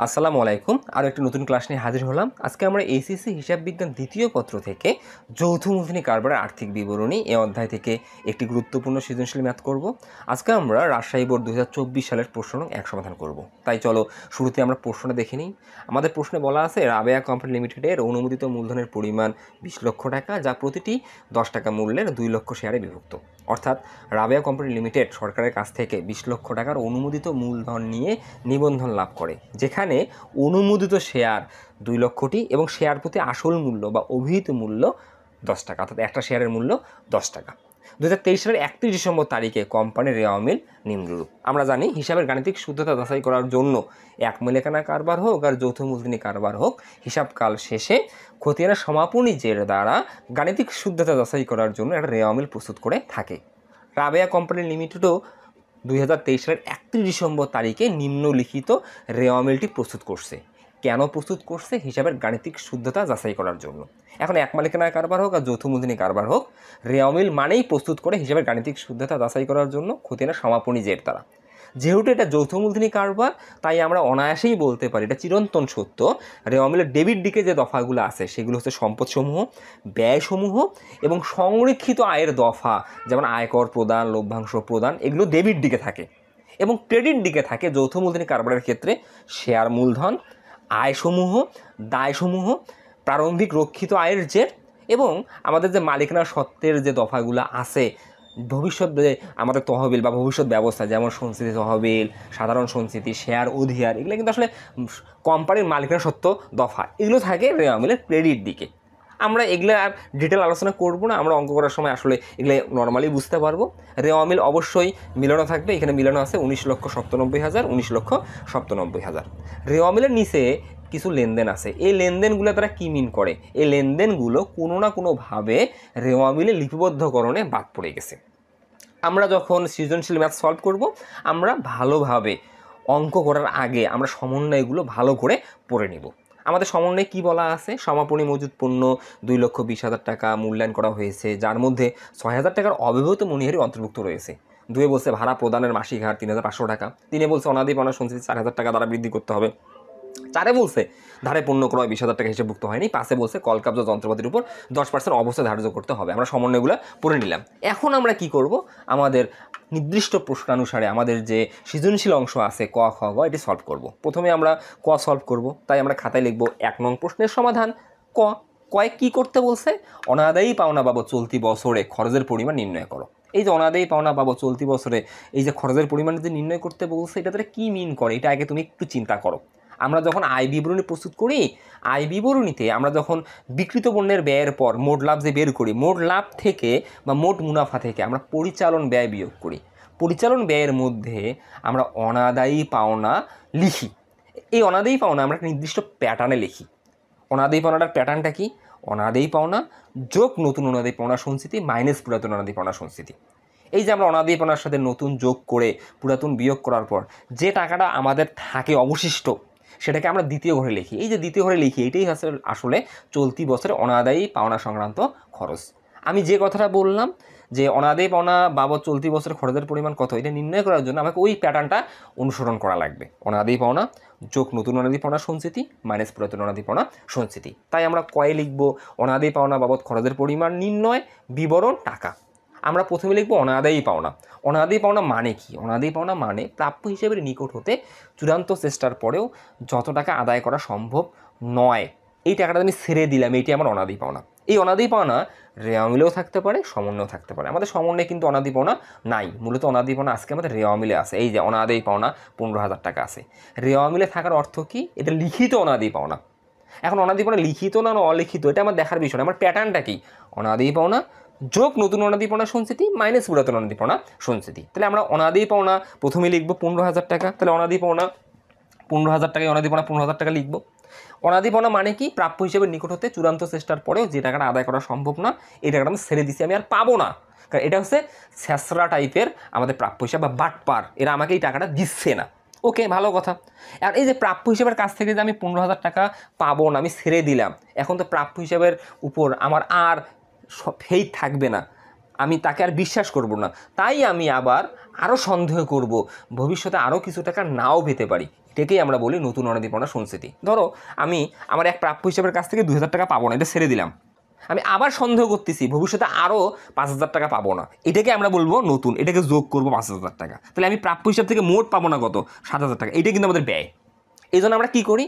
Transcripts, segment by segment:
আসসালামু আলাইকুম। আরও একটি নতুন ক্লাস নিয়ে হাজির হলাম। আজকে আমরা এইচএসসি হিসাব বিজ্ঞান দ্বিতীয় পত্র থেকে যৌথ মূলধনী কারবারের আর্থিক বিবরণী এই অধ্যায় থেকে একটি গুরুত্বপূর্ণ সৃজনশীল ম্যাথ করব। আজকে আমরা রাজশাহী বোর্ড 2024 সালের প্রশ্ন নং 1 সমাধান করব। তাই চলো শুরুতে আমরা প্রশ্নটা দেখে নিই। আমাদের প্রশ্নে বলা আছে রাবেয়া কোম্পানি লিমিটেডের অনুমোদিত মূলধনের পরিমাণ 20 লক্ষ টাকা, যা প্রতিটি 10 টাকা মূল্যের 2 লক্ষ শেয়ারে বিভক্ত। অর্থাৎ রাবেয়া কোম্পানি লিমিটেড সরকারের কাছ থেকে 20 লক্ষ টাকার অনুমোদিত মূলধন নিয়ে নিবন্ধন লাভ করে, যেখানে অনুমোদিত শেয়ার 2 লক্ষটি এবং শেয়ার প্রতি আসল মূল্য বা অভিহিত মূল্য 10 টাকা, অর্থাৎ একটা শেয়ারের মূল্য 10 টাকা। 2023 সালের 31 ডিসেম্বর তারিখে কোম্পানির রেওয়া মিল নিম্নরূপ। আমরা জানি হিসাবের গাণিতিক শুদ্ধতা যাচাই করার জন্য এক মালিকানা কারবার হোক আর যৌথ মূলধনী কারবার হোক, হিসাবকাল শেষে খতিয়ানের সমাপনী জের দ্বারা গাণিতিক শুদ্ধতা যাচাই করার জন্য একটা রেওয়া মিল প্রস্তুত করে থাকে। রাবেয়া কোম্পানি লিমিটেডও 2023 সালের 31 ডিসেম্বর তারিখে নিম্নলিখিত রেওয়া মিলটি প্রস্তুত করছে। কেন প্রস্তুত করছে? হিসাবের গাণিতিক শুদ্ধতা যাচাই করার জন্য। এখন এক মালিকানা কারবার হোক আর যৌথ মূলধনী কারবার হোক, রেওয়া মিল মানেই প্রস্তুত করে হিসাবের গাণিতিক শুদ্ধতা যাচাই করার জন্য খতিয়ানের সমাপনী জের দ্বারা। যেহেতু এটা যৌথ মূলধনী কারবার, তাই আমরা অনায়াসেই বলতে পারি, এটা চিরন্তন সত্য, রেওয়া মিলের ডেবিট দিকে যে দফাগুলো আছে সেগুলো হচ্ছে সম্পদসমূহ, ব্যয়সমূহ এবং সংরক্ষিত আয়ের দফা, যেমন আয়কর প্রদান, লভ্যাংশ প্রদান, এগুলো ডেবিট দিকে থাকে। এবং ক্রেডিট দিকে থাকে যৌথ মূলধনী কারবারের ক্ষেত্রে শেয়ার মূলধন, আয়সমূহ, দায়সমূহ, প্রারম্ভিক রক্ষিত আয়ের জের এবং আমাদের যে মালিকানা সত্ত্বের যে দফাগুলো আছে, ভবিষ্যৎ আমাদের তহবিল বা ভবিষ্যৎ ব্যবস্থা, যেমন সঞ্চিতি তহবিল, সাধারণ সঞ্চিতি, শেয়ার অধিহার, এগুলো কিন্তু আসলে কোম্পানির মালিকানা সত্ত্ব দফা, এগুলো থাকে রেওয়া মিলের ক্রেডিট দিকে। আমরা এগুলো আর ডিটেল আলোচনা করব না, আমরা অঙ্ক করার সময় আসলে এগুলো নর্মালি বুঝতে পারবো। রেওয়া মিল অবশ্যই মিলানো থাকবে, এখানে মিলানো আছে 19,97,000, 19,97,000। রেওয়া মিলের নিচে কিছু লেনদেন আছে, এই লেনদেনগুলো তারা কী মিন করে? এই লেনদেনগুলো কোনো না কোনোভাবে রেওয়া মিলে লিপিবদ্ধকরণে বাদ পড়ে গেছে। আমরা যখন সৃজনশীল ম্যাথ সলভ করব, আমরা ভালোভাবে অঙ্ক করার আগে আমরা সমন্বয়গুলো ভালো করে পড়ে নিব। আমাদের সমন্বয়ে কি বলা আছে? সমাপনী মজুদ পণ্য 2,20,000 টাকা মূল্যায়ন করা হয়েছে, যার মধ্যে 6,000 টাকার অব্যবহৃত মণিহারি অন্তর্ভুক্ত রয়েছে। 2 বলছে ভাড়া প্রদানের মাসিক হার 3,500 টাকা। 3 বলছে অনাদি পাওনা সঞ্চিতি 4,000 টাকা দ্বারা বৃদ্ধি করতে হবে। 4 বলছে ধারে পণ্য ক্রয় 20,000 টাকা হিসেবভুক্ত হয়নি। 5 বলছে কলকাবজ যন্ত্রপাতির উপর 10% অবস্থা ধার্য করতে হবে। আমরা সমন্বয়গুলো পড়ে নিলাম। এখন আমরা কি করব? আমাদের নির্দিষ্ট প্রশ্নানুসারে আমাদের যে সৃজনশীল অংশ আছে ক, খ, গ, এটি সলভ করব। প্রথমে আমরা ক সলভ করব, তাই আমরা খাতায় লিখব 1 নং প্রশ্নের সমাধান ক। কয় কি করতে বলছে? অনাদায়ী পাওনা বাবদ চলতি বছরে খরচের পরিমাণ নির্ণয় করো। এই যে অনাদায়ী পাওনা বাবদ চলতি বছরে এই যে খরচের পরিমাণ যে নির্ণয় করতে বলছে, এটা তারা কী মিন করে, এটা আগে তুমি একটু চিন্তা করো। আমরা যখন আয় বিবরণী প্রস্তুত করি, আয় বিবরণীতে আমরা যখন বিক্রিত পণ্যের ব্যয়ের পর মোট লাভ যে বের করি, মোট লাভ থেকে বা মোট মুনাফা থেকে আমরা পরিচালন ব্যয় বিয়োগ করি। পরিচালন ব্যয়ের মধ্যে আমরা অনাদায়ী পাওনা লিখি। এই অনাদায়ী পাওনা আমরা একটা নির্দিষ্ট প্যাটার্নে লিখি। অনাদায়ী পাওনাটার প্যাটার্নটা কি? অনাদায়ী পাওনা যোগ নতুন অনাদায়ী পাওনা সঞ্চিতি মাইনাস পুরাতন অনাদায়ী পাওনা সঞ্চিতি। এই যে আমরা অনাদায়ী পাওনার সাথে নতুন যোগ করে পুরাতন বিয়োগ করার পর যে টাকাটা আমাদের থাকে অবশিষ্ট, সেটাকে আমরা দ্বিতীয় ঘরে লিখি। এই যে দ্বিতীয় ঘরে লিখি, এটাই আসলে চলতি বছরে অনাদায়ী পাওনা সংক্রান্ত খরচ। আমি যে কথাটা বললাম যে অনাদায়ী পাওনা বাবদ চলতি বছরের খরচের পরিমাণ কত, এটা নির্ণয় করার জন্য আমাকে ওই প্যাটার্নটা অনুসরণ করা লাগবে। অনাদায়ী পাওনা যোগ নতুন অনাদায়ী পাওনা সঞ্চিতি মাইনাস পুরাতন অনাদায়ী পাওনা সঞ্চিতি। তাই আমরা কয়ে লিখব অনাদায়ী পাওনা বাবদ খরচের পরিমাণ নির্ণয় বিবরণ টাকা। আমরা প্রথমে লিখব অনাদায়ী পাওনা। অনাদায়ী পাওনা মানে কি? অনাদায়ী পাওনা মানে প্রাপ্য হিসেবের নিকট হতে চূড়ান্ত চেষ্টার পরেও যত টাকা আদায় করা সম্ভব নয়, এই টাকাটা আমি ছেড়ে দিলাম, এইটি আমার অনাদায়ী পাওনা। এই অনাদায়ী পাওনা রেওয়া মিলেও থাকতে পারে, সমন্বয়েও থাকতে পারে। আমাদের সমন্বয়ে কিন্তু অনাদায়ী পাওনা নাই, মূলত অনাদায়ী পাওনা আজকে আমাদের রেওয়া মিলে আছে। এই যে অনাদায়ী পাওনা 15,000 টাকা আছে। রেওয়া মিলে থাকার অর্থ কি? এটা লিখিত অনাদায়ী পাওনা। এখন অনাদায়ী পাওনা লিখিত না অলিখিত, এটা আমার দেখার বিষয় না। আমার প্যাটার্নটা কি? অনাদায়ী পাওনা যোগ নতুন অনাদায়ী পাওনা সঞ্চিতি মাইনাস পুরাতন অনাদায়ী পাওনা সঞ্চিতি। তাহলে আমরা অনাদায়ী পাওনা প্রথমে লিখব 15,000 টাকা। তাহলে অনাদায়ী পাওনা 15,000 টাকায় অনাদায়ী পাওনা 15,000 টাকা লিখব। অনাদায়ী পাওনা মানে কি? প্রাপ্য হিসেবে নিকট হতে চূড়ান্ত চেষ্টার পরেও যে টাকাটা আদায় করা সম্ভব না, এই টাকাটা আমি ছেড়ে দিচ্ছি, আমি আর পাবো না। কারণ এটা হচ্ছে স্যাঁচরা টাইপের আমাদের প্রাপ্য হিসাব বা বাটপার, এরা আমাকে এই টাকাটা দিচ্ছে না। ওকে, ভালো কথা। আর এই যে প্রাপ্য হিসাবের কাছ থেকে যে আমি 15,000 টাকা পাবো না, আমি ছেড়ে দিলাম, এখন তো প্রাপ্য হিসাবের উপর আমার আর ফেইথ থাকবে না, আমি তাকে আর বিশ্বাস করব না। তাই আমি আবার আরও সন্দেহ করব, ভবিষ্যতে আরও কিছু টাকা নাও পেতে পারি। এটাকেই আমরা বলি নতুন অনাদি পাওনা সঞ্চিতি। ধরো আমি আমার এক প্রাপ্য হিসাবের কাছ থেকে 2000 টাকা পাবো না, এটা ছেড়ে দিলাম, আমি আবার সন্দেহ করতেছি ভবিষ্যতে আরও 5000 টাকা পাবো না, এটাকে আমরা বলবো নতুন, এটাকে যোগ করবো 5000 টাকা। তাহলে আমি প্রাপ্য হিসাব থেকে মোট পাবো না কত, 7000 টাকা, এটা কিন্তু আমাদের ব্যয়। এই জন্য আমরা কী করি,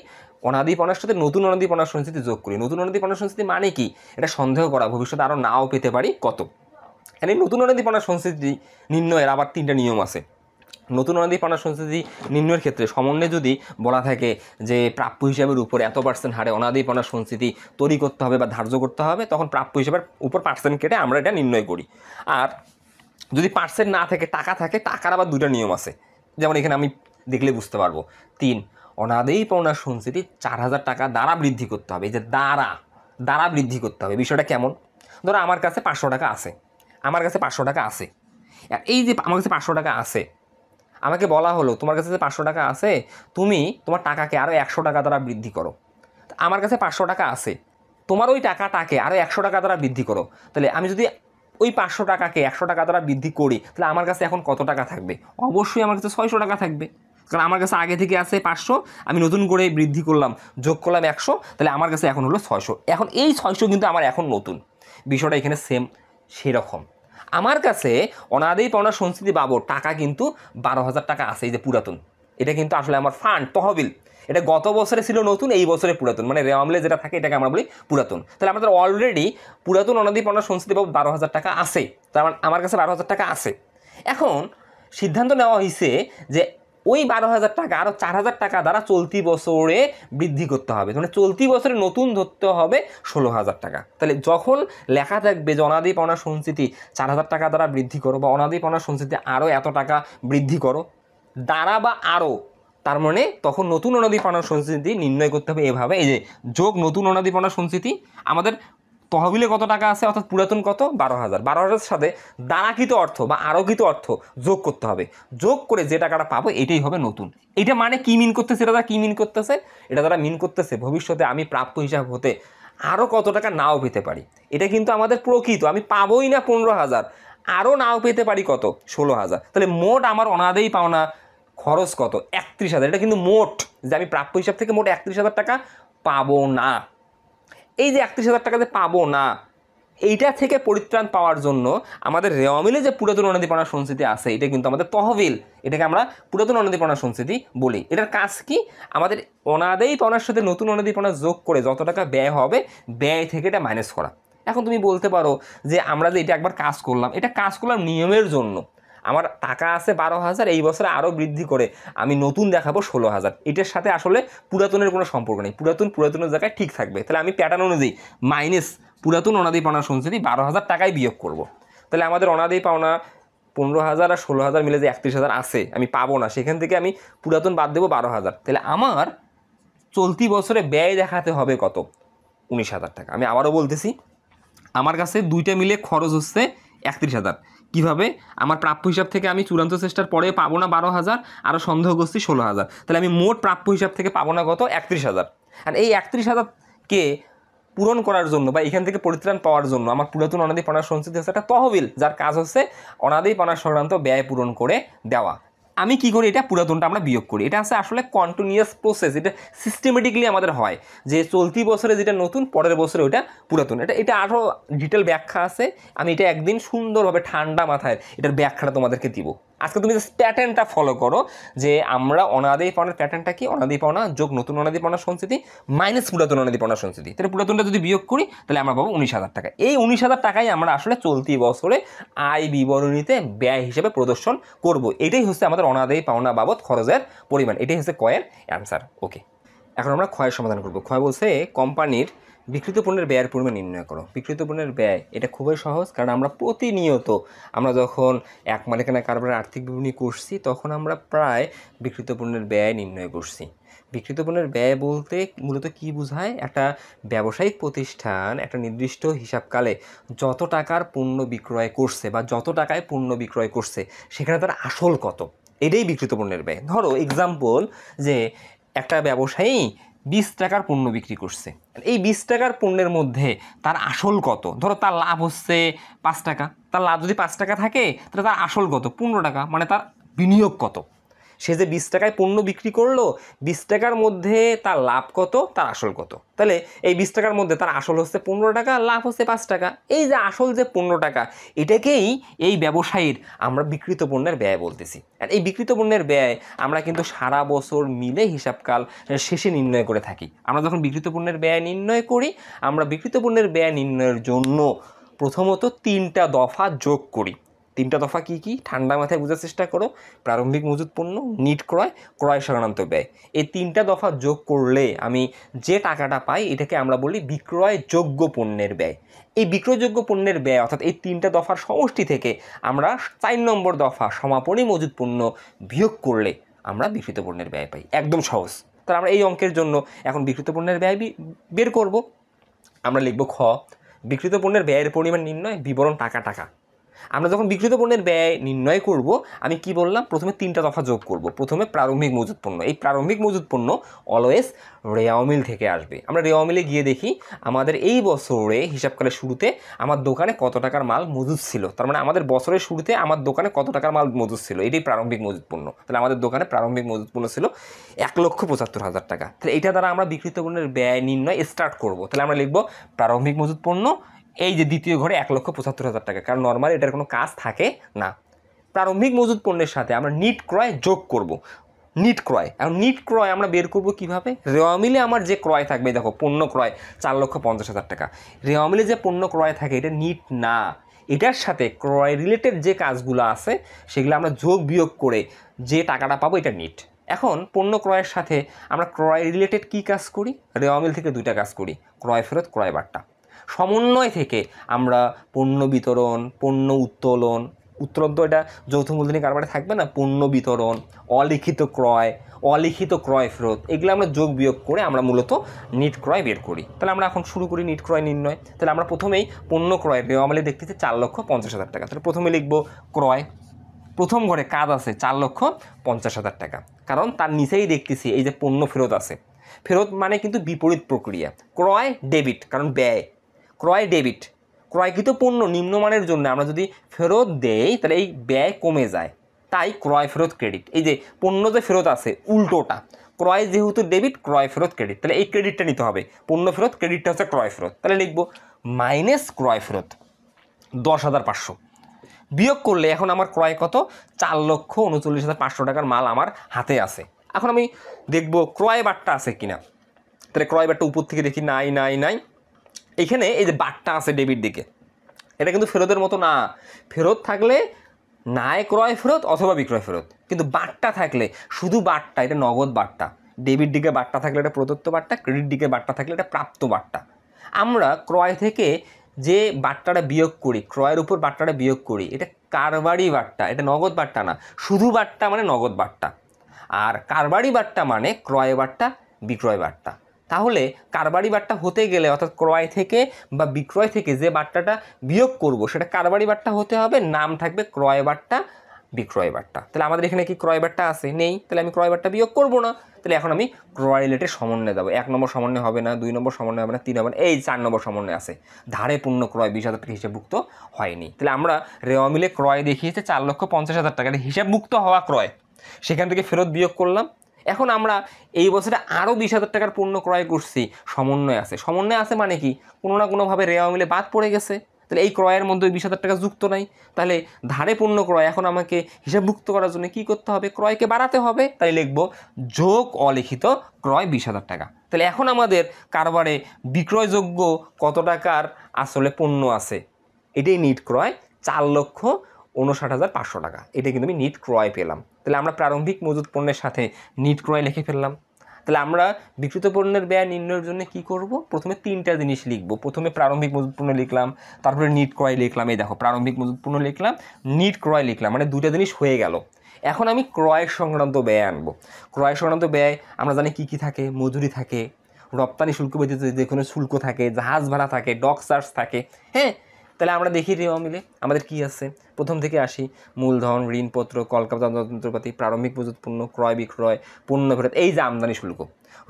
অনাদি পাওনার সাথে নতুন অনাদি পাওনার সঞ্চিতি যোগ করি। নতুন অনাদি পাওনার সঞ্চিতি মানে কি, এটা সন্দেহ করা ভবিষ্যতে আরও নাও পেতে পারি কত। আর এই নতুন অনাদি পাওনার সঞ্চিতি নির্ণয়ের আবার 3টা নিয়ম আছে। নতুন অনাদি পাওনার সঞ্চিতি নির্ণয়ের ক্ষেত্রে সমন্বয়ে যদি বলা থাকে যে প্রাপ্য হিসাবের উপর এত% হারে অনাদি পাওনার সঞ্চিতি তৈরি করতে হবে বা ধার্য করতে হবে, তখন প্রাপ্য হিসাবের উপর % কেটে আমরা এটা নির্ণয় করি। আর যদি % না থাকে, টাকা থাকে, টাকার আবার 2টা নিয়ম আছে, যেমন এখানে আমি দেখলে বুঝতে পারবো। 3, অনাদি পাওনার সঞ্চিতি 4000 টাকা দ্বারা বৃদ্ধি করতে হবে। এই যে দ্বারা বৃদ্ধি করতে হবে, বিষয়টা কেমন, ধরো আমার কাছে 500 টাকা আছে, আমার কাছে 500 টাকা আছে। এই যে আমার কাছে 500 টাকা আছে, আমাকে বলা হলো তোমার কাছে যে 500 টাকা আছে, তুমি তোমার টাকাকে আরও 100 টাকা দ্বারা বৃদ্ধি করো। আমার কাছে 500 টাকা আছে, তোমার ওই টাকাটাকে আরও 100 টাকা দ্বারা বৃদ্ধি করো। তাহলে আমি যদি ওই 500 টাকাকে 100 টাকা দ্বারা বৃদ্ধি করি, তাহলে আমার কাছে এখন কত টাকা থাকবে, অবশ্যই আমার কাছে 600 টাকা থাকবে। কারণ আমার কাছে আগে থেকে আছে 500, আমি নতুন করে বৃদ্ধি করলাম, যোগ করলাম 100, তাহলে আমার কাছে এখন হলো 600। এখন এই 600 কিন্তু আমার এখন নতুন, বিষয়টা এখানে সেম সেরকম। আমার কাছে অনাদি পাওনা সঞ্চিতি বাবদ টাকা কিন্তু 12,000 টাকা আছে, এই যে পুরাতন, এটা কিন্তু আসলে আমার ফান্ড, তহবিল। এটা গত বছরে ছিল নতুন, এই বছরে পুরাতন, মানে রেওয়ামলে যেটা থাকে এটাকে আমরা বলি পুরাতন। তাহলে আমাদের অলরেডি পুরাতন অনাদি পাওনা সঞ্চিতি বাবদ 12,000 টাকা আছে, তার আমার কাছে 12,000 টাকা আছে। এখন সিদ্ধান্ত নেওয়া হয়েছে যে ওই 12,000 টাকা আরও 4,000 টাকা দ্বারা চলতি বছরে বৃদ্ধি করতে হবে, মানে চলতি বছরে নতুন ধরতে হবে 16,000 টাকা। তাহলে যখন লেখা থাকবে যে অনাদি পাওনা সঞ্চিতি 4,000 টাকা দ্বারা বৃদ্ধি করো, বা অনাদি পাওনা সঞ্চিতি আরও এত টাকা বৃদ্ধি করো, দ্বারা বা আরও, তার মানে তখন নতুন অনাদি পাওনা সঞ্চিতি নির্ণয় করতে হবে এভাবে, এই যে যোগ নতুন অনাদি পাওনা সঞ্চিতি, আমাদের তহবিলে কত টাকা আছে, অর্থাৎ পুরাতন কত 12,000, 12,000 সাথে দ্বারাকৃত অর্থ বা আরোকিত অর্থ যোগ করতে হবে, যোগ করে যে টাকাটা পাবো এটাই হবে নতুন। এটা মানে কি মিন করতেছে, এটা দ্বারা কি মিন করতেছে, এটা দ্বারা মিন করতেছে ভবিষ্যতে আমি প্রাপ্য হিসাব হতে আরও কত টাকা নাও পেতে পারি। এটা কিন্তু আমাদের প্রকৃত, আমি পাবোই না 15,000, আরও নাও পেতে পারি কত 16,000। তাহলে মোট আমার অনাদি পাওনা খরচ কত 31,000, এটা কিন্তু মোট, যে আমি প্রাপ্য হিসাব থেকে মোট 31,000 টাকা পাবো না। এই যে 31,000 টাকা যে পাবো না, এইটা থেকে পরিত্রাণ পাওয়ার জন্য আমাদের রেওয়ামিলে যে পুরাতন অনাদি পাওনা সঞ্চিতি আছে, এটা কিন্তু আমাদের তহবিল, এটাকে আমরা পুরাতন অনাদি পাওনা সঞ্চিতি বলি। এটার কাজ কি, আমাদের অনাদি পাওনার সাথে নতুন অনাদি পাওনা যোগ করে যত টাকা ব্যয় হবে, ব্যয় থেকে এটা মাইনাস করা। এখন তুমি বলতে পারো যে আমরা যে এটা একবার কাজ করলাম, এটা কাজ করলাম নিয়মের জন্য, আমার টাকা আছে 12,000, এই বছরে আরও বৃদ্ধি করে আমি নতুন দেখাবো 16,000। এটার সাথে আসলে পুরাতনের কোনো সম্পর্ক নেই, পুরাতনের জায়গায় ঠিক থাকবে। তাহলে আমি প্যাটার্ন অনুযায়ী মাইনাস পুরাতন অনাদি পাওনা সঞ্চিতি 12,000 টাকায় বিয়োগ করব। তাহলে আমাদের অনাদি পাওনা 15,000 আর 16,000 মিলে যে 31,000 আছে আমি পাবো না, সেখান থেকে আমি পুরাতন বাদ দেবো 12,000। তাহলে আমার চলতি বছরে ব্যয় দেখাতে হবে কত 19,000 টাকা। আমি আবারও বলতেছি, আমার কাছে দুইটা মিলে খরচ হচ্ছে 31,000। কীভাবে, আমার প্রাপ্য হিসাব থেকে আমি চূড়ান্ত চেষ্টার পরে পাবো না 12,000, আরও সন্দেহ করছি 16,000। তাহলে আমি মোট প্রাপ্য হিসাব থেকে পাবো না কত 31,000। আর এই 31,000কে পূরণ করার জন্য বা এখান থেকে পরিত্রাণ পাওয়ার জন্য আমার পুরাতন অনাদি পাওনা সঞ্চিতি হচ্ছে একটা তহবিল, যার কাজ হচ্ছে অনাদি পাওনা সংক্রান্ত ব্যয় পূরণ করে দেওয়া। আমি কি করি, এটা পুরাতনটা আমরা বিয়োগ করি। এটা আছে আসলে কন্টিনিউয়াস প্রসেস, এটা সিস্টেমেটিকলি আমাদের হয় যে চলতি বছরে যেটা নতুন, পরের বছরে ওইটা পুরাতন। এটা আরও ডিটেল ব্যাখ্যা আছে, আমি এটা একদিন সুন্দরভাবে ঠান্ডা মাথায় এটার ব্যাখ্যাটা তোমাদেরকে দিব। আজকে তুমি জাস্ট প্যাটার্নটা ফলো করো যে আমরা অনাদি পাওনার প্যাটার্নটা কি, অনাদি পাওনা যোগ নতুন অনাদি পাওনা সঞ্চিতি মাইনাস পুরাতন অনাদি পাওনা সঞ্চিতি। তাহলে পুরাতনটা যদি বিয়োগ করি তাহলে আমরা পাবো 19,000 টাকা। এই 19,000 টাকাই আমরা আসলে চলতি বছরে আয় বিবরণীতে ব্যয় হিসেবে প্রদর্শন করব। এটাই হচ্ছে আমাদের অনাদি পাওনা বাবদ খরচের পরিমাণ, এটাই হচ্ছে কয়ের অ্যান্সার। ওকে, এখন আমরা ক্ষয়ের সমাধান করব। ক্ষয় বলছে কোম্পানির বিক্রিত পণ্যের ব্যয়ের পরিমাণ নির্ণয় করো। বিক্রিত পণ্যের ব্যয়, এটা খুবই সহজ, কারণ আমরা প্রতিনিয়ত আমরা যখন এক মালিকানা কারবারের আর্থিক বিবরণী করছি তখন আমরা প্রায় বিক্রিত পণ্যের ব্যয় নির্ণয় করছি। বিক্রিত পণ্যের ব্যয় বলতে মূলত কি বোঝায়, একটা ব্যবসায়িক প্রতিষ্ঠান একটা নির্দিষ্ট হিসাবকালে যত টাকার পণ্য বিক্রয় করছে বা যত টাকায় পণ্য বিক্রয় করছে সেখানে তার আসল কত, এটাই বিক্রিত পণ্যের ব্যয়। ধরো এক্সাম্পল, যে একটা ব্যবসায়ী 20 টাকার পণ্য বিক্রি করছে, এই 20 টাকার পণ্যের মধ্যে তার আসল কত, ধরো তার লাভ হচ্ছে 5 টাকা, তার লাভ যদি 5 টাকা থাকে তাহলে তার আসল কত 15 টাকা, মানে তার বিনিয়োগ কত। সে যে 20 টাকায় পণ্য বিক্রি করলো, 20 টাকার মধ্যে তার লাভ কত, তার আসল কত। তাহলে এই 20 টাকার মধ্যে তার আসল হচ্ছে 15 টাকা, লাভ হচ্ছে 5 টাকা। এই যে আসল যে 15 টাকা, এটাকেই এই ব্যবসায়ীর আমরা বিক্রিত পণ্যের ব্যয় বলতেছি। আর এই বিক্রিত পণ্যের ব্যয় আমরা কিন্তু সারা বছর মিলে হিসাবকাল শেষে নির্ণয় করে থাকি। আমরা যখন বিক্রিত পণ্যের ব্যয় নির্ণয় করি, আমরা বিক্রিত পণ্যের ব্যয় নির্ণয়ের জন্য প্রথমত 3টা দফা যোগ করি। 3টা দফা কি কি? ঠান্ডা মাথায় বোঝার চেষ্টা করো। প্রারম্ভিক মজুত পণ্য, নিট ক্রয়, ক্রয় সংক্রান্ত ব্যয়। এই 3টা দফা যোগ করলে আমি যে টাকাটা পাই এটাকে আমরা বলি বিক্রয়যোগ্য পণ্যের ব্যয়। এই বিক্রয়যোগ্য পণ্যের ব্যয় অর্থাৎ এই 3টা দফার সমষ্টি থেকে আমরা 4 নম্বর দফা সমাপনী মজুত পণ্য বিয়োগ করলে আমরা বিক্রিত পণ্যের ব্যয় পাই। একদম সহজ। তাহলে আমরা এই অঙ্কের জন্য এখন বিক্রিত পণ্যের ব্যয় বের করব। আমরা লিখব খ, বিক্রিত পণ্যের ব্যয়ের পরিমাণ নির্ণয়, বিবরণ টাকা টাকা। আমরা যখন বিক্রিত পণ্যের ব্যয় নির্ণয় করব, আমি কি বললাম, প্রথমে 3টা দফা যোগ করব। প্রথমে প্রারম্ভিক মজুত পণ্য। এই প্রারম্ভিক মজুত পণ্য অলওয়েজ রেওয়া মিল থেকে আসবে। আমরা রেওয়া মিলে গিয়ে দেখি আমাদের এই বছরে হিসাবকালের শুরুতে আমার দোকানে কত টাকার মাল মজুদ ছিল। তার মানে আমাদের বছরের শুরুতে আমার দোকানে কত টাকার মাল মজুদ ছিল, এটাই প্রারম্ভিক মজুত পণ্য। তাহলে আমাদের দোকানে প্রারম্ভিক মজুত পণ্য ছিল 1,75,000 টাকা। তাহলে এটা দ্বারা আমরা বিক্রিত পণ্যের ব্যয় নির্ণয় স্টার্ট করব। তাহলে আমরা লিখব প্রারম্ভিক মজুত পণ্য, এই যে দ্বিতীয় ঘরে 1,75,000 টাকা, কারণ নর্মালি এটার কোনো কাজ থাকে না। প্রারম্ভিক মজুত পণ্যের সাথে আমরা নিট ক্রয় যোগ করব। নিট ক্রয়, এখন নিট ক্রয় আমরা বের করব কিভাবে? রেওয়া মিলে আমার যে ক্রয় থাকবে, দেখো পণ্য ক্রয় 4,50,000 টাকা। রেওয়া মিলে যে পণ্য ক্রয় থাকে এটা নিট না, এটার সাথে ক্রয় রিলেটেড যে কাজগুলো আছে সেগুলো আমরা যোগ বিয়োগ করে যে টাকাটা পাবো এটা নিট। এখন পণ্য ক্রয়ের সাথে আমরা ক্রয় রিলেটেড কী কাজ করি? রেওয়া মিল থেকে 2টা কাজ করি, ক্রয় ফেরত, ক্রয় বার্তা। সমন্বয় থেকে আমরা পণ্য বিতরণ, পণ্য উত্তোলন তো এটা যৌথ মূলধনী কারবারে থাকবে না, পণ্য বিতরণ, অলিখিত ক্রয় ফেরত, এগুলো আমরা যোগ বিয়োগ করে আমরা মূলত নিট ক্রয় বের করি। তাহলে আমরা এখন শুরু করি নিট ক্রয় নির্ণয়। তাহলে আমরা প্রথমেই পণ্য ক্রয় রেওয়া মিলে দেখতেছি 4,50,000 টাকা। তাহলে প্রথমে লিখব ক্রয়, প্রথম ঘরে কাজ আছে 4,50,000 টাকা, কারণ তার নিচেই দেখতেছি এই যে পণ্য ফেরত আছে। ফেরত মানে কিন্তু বিপরীত প্রক্রিয়া। ক্রয় ডেবিট, কারণ ব্যয়। ক্রয় ডেবিট, ক্রয়কৃত পণ্য নিম্নমানের জন্য আমরা যদি ফেরত দেই তাহলে এই ব্যয় কমে যায়, তাই ক্রয় ফেরত ক্রেডিট। এই যে পণ্য যে ফেরত আছে উল্টোটা, ক্রয় যেহেতু ডেবিট, ক্রয় ফেরত ক্রেডিট, তাহলে এই ক্রেডিটটা নিতে হবে। পণ্য ফেরত, ক্রেডিটটা হচ্ছে ক্রয় ফেরত। তাহলে লিখব মাইনাস ক্রয় ফেরত 10,500 বিয়োগ করলে এখন আমার ক্রয় কত? 4,39,500 টাকার মাল আমার হাতে আছে। এখন আমি দেখব ক্রয় বাট্টা আছে কিনা। তাহলে ক্রয় বাট্টা উপর থেকে দেখি, নাই নাই নাই। এখানে এই যে বাট্টা আছে ডেবিট দিকে, এটা কিন্তু ফেরতের মতো না। ফেরত থাকলে নাই ক্রয় ফেরত অথবা বিক্রয় ফেরত, কিন্তু বাট্টা থাকলে শুধু বাট্টা, এটা নগদ বাট্টা। ডেবিট দিকে বাট্টা থাকলে এটা প্রদত্ত বাট্টা, ক্রেডিট দিকে বাট্টা থাকলে এটা প্রাপ্ত বাট্টা। আমরা ক্রয় থেকে যে বাট্টাটা বিয়োগ করি, ক্রয়ের উপর বাট্টাটা বিয়োগ করি, এটা কারবারি বাট্টা, এটা নগদ বাট্টা না। শুধু বাট্টা মানে নগদ বাট্টা, আর কারবারি বাট্টা মানে ক্রয় বাট্টা, বিক্রয় বাট্টা। তাহলে কারবারি বাট্টা হতে গেলে অর্থাৎ ক্রয় থেকে বা বিক্রয় থেকে যে বাট্টাটা বিয়োগ করব সেটা কারবারি বাট্টা হতে হবে, নাম থাকবে ক্রয় বাট্টা, বিক্রয় বাট্টা। তাহলে আমাদের এখানে কি ক্রয় বাট্টা আছে? নেই, তাহলে আমি ক্রয় বাট্টা বিয়োগ করব না। তাহলে এখন আমি ক্রয় রিলেটেড সমন্বয় দেবো। 1 নম্বর সমন্বয় হবে না, 2 নম্বর সমন্বয় হবে না, 3 নম্বর, এই 4 নম্বর সমন্বয় আছে। ধারে পূর্ণ ক্রয় 20,000 টাকা হিসাবভুক্ত হয়নি। তাহলে আমরা রেওয়া মিলে ক্রয় দেখিয়েছে 4,50,000 টাকা, হিসাবভুক্ত হওয়া ক্রয়, সেখান থেকে ফেরত বিয়োগ করলাম। এখন আমরা এই বছরে আরও 20,000 টাকার পণ্য ক্রয় করছি, সমন্বয় আছে। সমন্বয় আছে মানে কি, কোনো না কোনোভাবে রেওয়া মিলে বাদ পড়ে গেছে। তাহলে এই ক্রয়ের মধ্যে 20,000 টাকা যুক্ত নাই। তাহলে ধারে পণ্য ক্রয়, এখন আমাকে হিসাবভুক্ত করার জন্য কি করতে হবে? ক্রয়কে বাড়াতে হবে। তাই লিখব যোগ অলিখিত ক্রয় 20,000 টাকা। তাহলে এখন আমাদের কারবারে বিক্রয়যোগ্য কত টাকার আসলে পণ্য আছে, এটাই নিট ক্রয় 4,59,500 টাকা। এটা কিন্তু আমি নিট ক্রয় পেলাম। তাহলে আমরা প্রারম্ভিক মজুত পণ্যের সাথে নিট ক্রয় লিখে ফেললাম। তাহলে আমরা বিক্রিত পণ্যের ব্যয় নির্ণয়ের জন্য কি করব? প্রথমে 3টা জিনিস লিখব। প্রথমে প্রারম্ভিক মজুত পণ্য লিখলাম, তারপরে নিট ক্রয় লিখলাম। এই দেখো প্রারম্ভিক মজুত পণ্য লিখলাম, নিট ক্রয় লিখলাম, মানে 2টা জিনিস হয়ে গেল। এখন আমি ক্রয় সংক্রান্ত ব্যয় আনবো। ক্রয় সংক্রান্ত ব্যয় আমরা জানি কি কি থাকে, মজুরি থাকে, রপ্তানি শুল্ক ব্যতীত যে কোনো শুল্ক থাকে, জাহাজ ভাড়া থাকে, ডক চার্জ থাকে। হ্যাঁ, তাহলে আমরা দেখি রেওয়া মিলে আমাদের কি আছে। প্রথম থেকে আসি, মূলধন, ঋণপত্র, কলকাতা যন্ত্রপাতি, প্রারম্ভিক মজুত পণ্য, ক্রয় বিক্রয়, পণ্য ফেরত, এই যে আমদানি শুল্ক।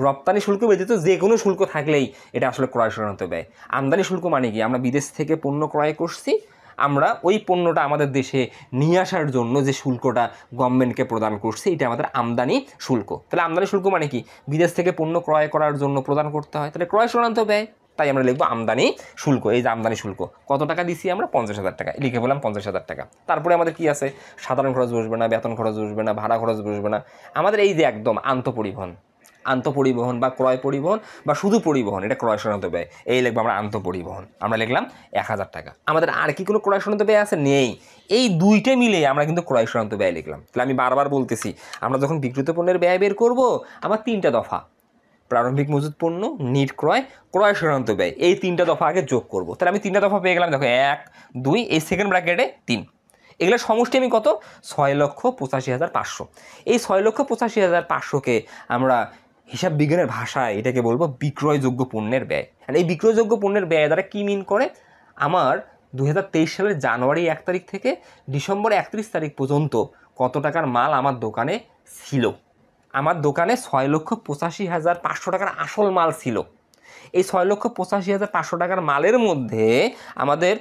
রপ্তানি শুল্ক ব্যতীত যে কোনো শুল্ক থাকলেই এটা আসলে ক্রয় সংক্রান্ত ব্যয়। আমদানি শুল্ক মানে কি, আমরা বিদেশ থেকে পণ্য ক্রয় করছি, আমরা ওই পণ্যটা আমাদের দেশে নিয়ে আসার জন্য যে শুল্কটা গভর্নমেন্টকে প্রদান করছে এটা আমাদের আমদানি শুল্ক। তাহলে আমদানি শুল্ক মানে কি? বিদেশ থেকে পণ্য ক্রয় করার জন্য প্রদান করতে হয়, তাহলে ক্রয় সংক্রান্ত ব্যয়, তাই আমরা লিখবো আমদানি শুল্ক। এই যে আমদানি শুল্ক কত টাকা দিছি আমরা? 50,000 টাকা, লিখে বললাম 50,000 টাকা। তারপরে আমাদের কি আছে? সাধারণ খরচ বসবে না, বেতন খরচ বসবে না, ভাড়া খরচ বসবে না, আমাদের এই যে একদম আন্তঃপরিবহন বা ক্রয় পরিবহন বা শুধু পরিবহন, এটা ক্রয় সংক্রান্ত ব্যয়, এই লিখবো আমরা আন্তঃপরিবহন, আমরা লিখলাম 1000 টাকা। আমাদের আর কি কোনো ক্রয় সংক্রান্ত ব্যয় আছে? নেই। এই দুইটা মিলে আমরা কিন্তু ক্রয় সংক্রান্ত ব্যয় লিখলাম। তাহলে আমি বারবার বলতেছি, আমরা যখন বিক্রিত পণ্যের ব্যয় বের করব, আমার 3টা দফা: প্রারম্ভিক মজুত পণ্য, নিট ক্রয়, ক্রয় সংক্রান্ত ব্যয়, এই 3টা দফা আগে যোগ করব। তাহলে আমি 3টা দফা পেয়ে গেলাম, দেখো 1 2, এই সেকেন্ড ব্র্যাকেটে 3, এগুলো সমষ্টি আমি কত? 6,85,500। এই 6,85,500কে আমরা হিসাব বিজ্ঞানের ভাষায় এটাকে বলবো বিক্রয়যোগ্য পণ্যের ব্যয়। আর এই বিক্রয়যোগ্য পণ্যের ব্যয় দ্বারা কী মিন করে? আমার 2023 সালের জানুয়ারি 1 তারিখ থেকে ডিসেম্বর 31 তারিখ পর্যন্ত কত টাকার মাল আমার দোকানে ছিল। আমার দোকানে 6,85,500 টাকার আসল মাল ছিল। এই 6,85,500 টাকার মালের মধ্যে আমাদের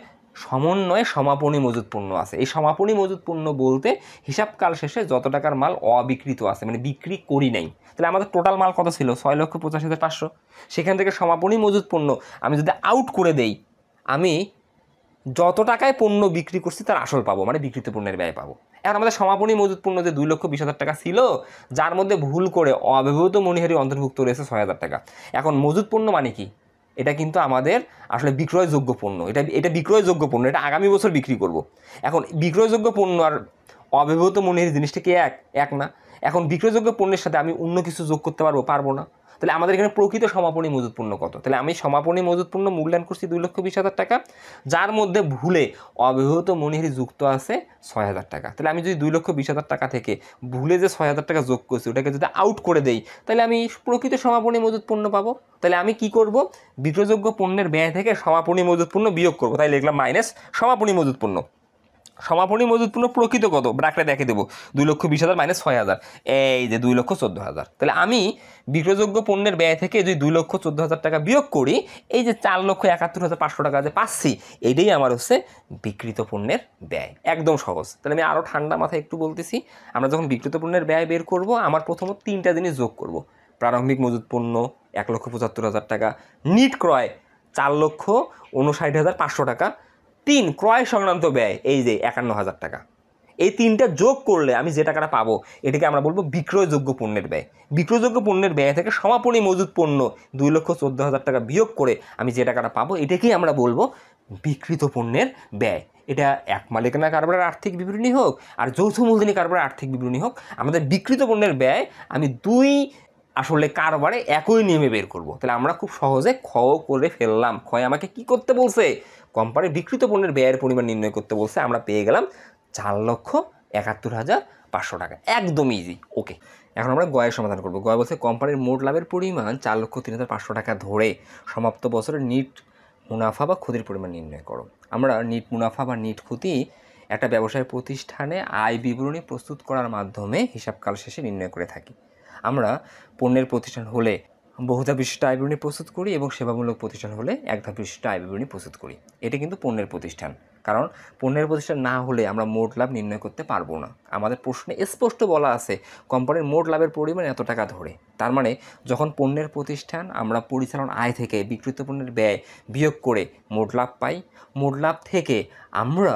সমন্বয়ে সমাপনী মজুত পণ্য আছে। এই সমাপনী মজুত পণ্য বলতে হিসাবকাল শেষে যত টাকার মাল অবিকৃত আছে, মানে বিক্রি করি নাই। তাহলে আমাদের টোটাল মাল কত ছিল? 6,85,500। সেখান থেকে সমাপনী মজুত পণ্য আমি যদি আউট করে দেই, আমি যত টাকায় পণ্য বিক্রি করছি তার আসল পাবো, মানে বিক্রিত পণ্যের ব্যয় পাবো। এখন আমাদের সমাপনী মজুত পণ্য যে 2,20,000 টাকা ছিল, যার মধ্যে ভুল করে অব্যবহৃত মণিহারি অন্তর্ভুক্ত রয়েছে 6,000 টাকা। এখন মজুত পণ্য মানে কি? এটা কিন্তু আমাদের আসলে বিক্রয়যোগ্য পণ্য, এটা বিক্রয়যোগ্য পণ্য, এটা আগামী বছর বিক্রি করব। এখন বিক্রয়যোগ্য পণ্য আর অব্যবহৃত মণিহারি জিনিসটা কি এক না? এখন বিক্রয়যোগ্য পণ্যের সাথে আমি অন্য কিছু যোগ করতে পারবো না। তাহলে আমাদের এখানে প্রকৃত সমাপনী মজুত পণ্য কত? তাহলে আমি সমাপনী মজুত পণ্য মূল্যায়ন করছি 2,20,000 টাকা, যার মধ্যে ভুলে অব্যবহৃত মণিহারি যুক্ত আছে 6,000 টাকা। তাহলে আমি যদি 2,20,000 টাকা থেকে ভুলে যে 6,000 টাকা যোগ করছি ওটাকে যদি আউট করে দেই, তাহলে আমি প্রকৃত সমাপনী মজুত পণ্য পাবো। তাহলে আমি কি করব? বিক্রয়যোগ্য পণ্যের ব্যয় থেকে সমাপনী মজুত পণ্য বিয়োগ করবো। তাই লিখলাম মাইনাস সমাপনী মজুত পণ্য। সমাপনী মজুত পণ্য প্রকৃত কত? ব্র্যাকেটে দেখে দেবো 2,20,000 মাইনাস 6,000, এই যে 2,14,000। তাহলে আমি বিক্রয়যোগ্য পণ্যের ব্যয় থেকে যদি 2,14,000 টাকা বিয়োগ করি, এই যে 4,71,500 টাকা যে পাচ্ছি, এইটাই আমার হচ্ছে বিক্রিত পণ্যের ব্যয়। একদম সহজ। তাহলে আমি আরও ঠান্ডা মাথায় একটু বলতেছি, আমরা যখন বিক্রিত পণ্যের ব্যয় বের করব, আমার প্রথমত 3টা জিনিস যোগ করব: প্রারম্ভিক মজুত পণ্য 1,75,000 টাকা, নিট ক্রয় 4,59,500 টাকা, 3 ক্রয় সংক্রান্ত ব্যয় এই যে 51,000 টাকা। এই 3টা যোগ করলে আমি যে টাকাটা পাবো এটাকে আমরা বলবো বিক্রয়যোগ্য পণ্যের ব্যয়। বিক্রয়যোগ্য পণ্যের ব্যয় থেকে সমাপনী মজুত পণ্য 2,14,000 টাকা বিয়োগ করে আমি যে টাকাটা পাবো এটাকেই আমরা বলবো বিক্রিত পণ্যের ব্যয়। এটা এক মালিকানা কারবারের আর্থিক বিবরণী হোক আর যৌথ মূলধনী কারবারের আর্থিক বিবরণী হোক, আমাদের বিক্রিত পণ্যের ব্যয় আমি আসলে কারবারে একই নিয়মে বের করব। তাহলে আমরা খুব সহজে করে ফেললাম। আমাকে কি করতে বলছে? কোম্পানির বিক্রিত পণ্যের ব্যয়ের পরিমাণ নির্ণয় করতে বলছে। আমরা পেয়ে গেলাম 4,71,500 টাকা। একদম ইজি। ওকে, এখন আমরা গয়ের সমাধান করব। গয় বলছে কোম্পানির মোট লাভের পরিমাণ 4,03,500 টাকা ধরে সমাপ্ত বছরের নিট মুনাফা বা ক্ষতির পরিমাণ নির্ণয় করো। আমরা নিট মুনাফা বা নিট ক্ষতি একটা ব্যবসায় প্রতিষ্ঠানে আয় বিবরণী প্রস্তুত করার মাধ্যমে হিসাবকাল শেষে নির্ণয় করে থাকি। আমরা পণ্যের প্রতিষ্ঠান হলে বহুধা বিশিষ্ট আয় বিবরণী প্রস্তুত করি এবং সেবামূলক প্রতিষ্ঠান হলে একধাপ বিশিষ্ট আয় বিবরণী প্রস্তুত করি। এটা কিন্তু পণ্যের প্রতিষ্ঠান, কারণ পণ্যের প্রতিষ্ঠান না হলে আমরা মোট লাভ নির্ণয় করতে পারবো না। আমাদের প্রশ্নে স্পষ্ট বলা আছে কোম্পানির মোট লাভের পরিমাণ এত টাকা ধরে। তার মানে যখন পণ্যের প্রতিষ্ঠান আমরা পরিচালন আয় থেকে বিক্রিত পণ্যের ব্যয় বিয়োগ করে মোট লাভ পাই, মোট লাভ থেকে আমরা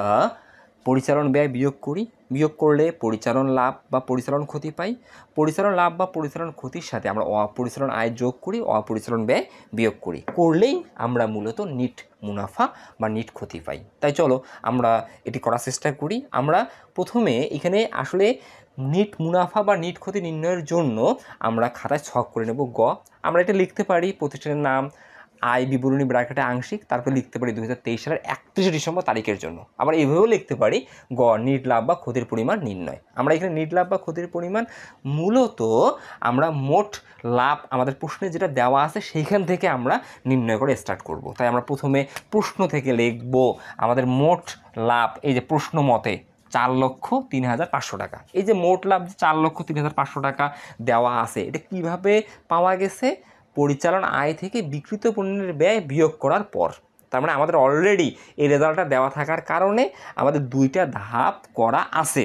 পরিচালন ব্যয় বিয়োগ করি, বিয়োগ করলে পরিচালন লাভ বা পরিচালন ক্ষতি পাই, পরিচালন লাভ বা পরিচালন ক্ষতির সাথে আমরা অপরিচালন আয় যোগ করি, অপরিচালন ব্যয় বিয়োগ করি, করলেই আমরা মূলত নিট মুনাফা বা নিট ক্ষতি পাই। তাই চলো আমরা এটি করার চেষ্টা করি। আমরা প্রথমে এখানে আসলে নিট মুনাফা বা নিট ক্ষতি নির্ণয়ের জন্য আমরা খাতায় ছক করে নেব। আমরা এটা লিখতে পারি প্রতিষ্ঠানের নাম, আয় বিবরণী ব্র্যাকেটে আংশিক, তারপরে লিখতে পারি 2023 সালের 31 ডিসেম্বর তারিখের জন্য। আবার এভাবেও লিখতে পারি নিট লাভ বা ক্ষতির পরিমাণ নির্ণয়। আমরা এখানে নিট লাভ বা ক্ষতির পরিমাণ মূলত আমরা মোট লাভ আমাদের প্রশ্নে যেটা দেওয়া আছে সেইখান থেকে আমরা নির্ণয় করে স্টার্ট করব। তাই আমরা প্রথমে প্রশ্ন থেকে লিখব আমাদের মোট লাভ, এই যে প্রশ্ন মতে 4,03,500 টাকা। এই যে মোট লাভ 4,03,500 টাকা দেওয়া আছে, এটা কিভাবে পাওয়া গেছে? পরিচালন আয় থেকে বিক্রিত পণ্যের ব্যয় বিয়োগ করার পর। তার মানে আমাদের অলরেডি এই রেজাল্টটা দেওয়া থাকার কারণে আমাদের 2টা ধাপ করা আছে।